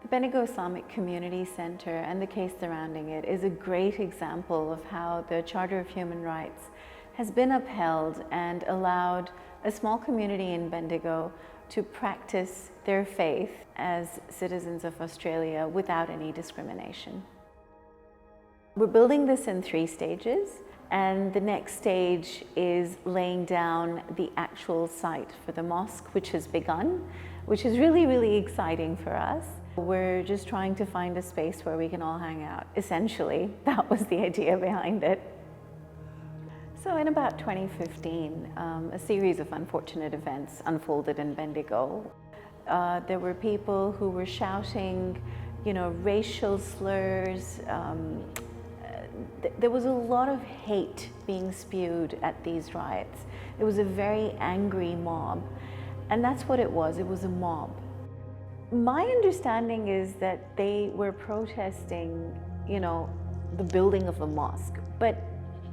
The Bendigo Islamic Community Center and the case surrounding it is a great example of how the Charter of Human Rights has been upheld and allowed a small community in Bendigo to practice their faith as citizens of Australia without any discrimination. We're building this in 3 stages, and the next stage is laying down the actual site for the mosque, which has begun, which is really, really exciting for us. We're just trying to find a space where we can all hang out. Essentially, that was the idea behind it. So in about 2015, a series of unfortunate events unfolded in Bendigo. There were people who were shouting, racial slurs. There was a lot of hate being spewed at these riots. It was a very angry mob, and that's what it was. It was a mob. My understanding is that they were protesting, the building of a mosque, but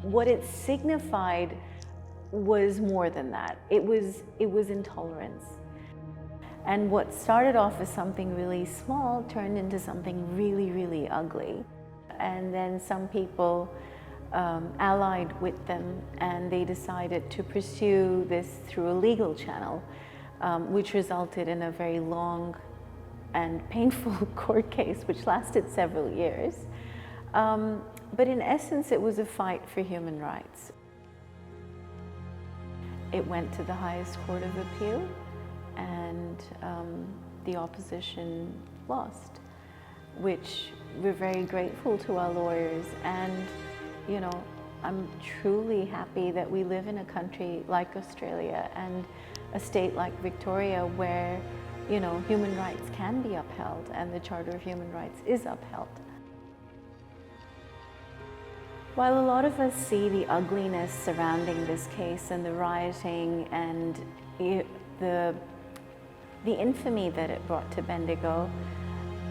what it signified was more than that. It was intolerance. And what started off as something really small turned into something really, really ugly. And then some people allied with them, and they decided to pursue this through a legal channel, which resulted in a very long and painful court case, which lasted several years. But in essence, it was a fight for human rights. It went to the highest court of appeal, and the opposition lost, which we're very grateful to our lawyers. And, I'm truly happy that we live in a country like Australia and a state like Victoria where, human rights can be upheld and the Charter of Human Rights is upheld. While a lot of us see the ugliness surrounding this case and the rioting and the infamy that it brought to Bendigo,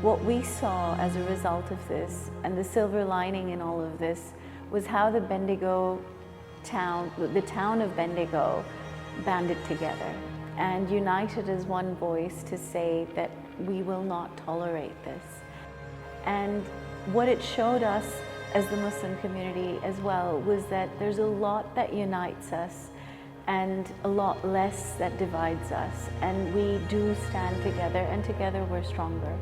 what we saw as a result of this, and the silver lining in all of this, was how the town of Bendigo banded together and united as one voice to say that we will not tolerate this. And what it showed us as the Muslim community as well was that there's a lot that unites us and a lot less that divides us, and we do stand together, and together we're stronger.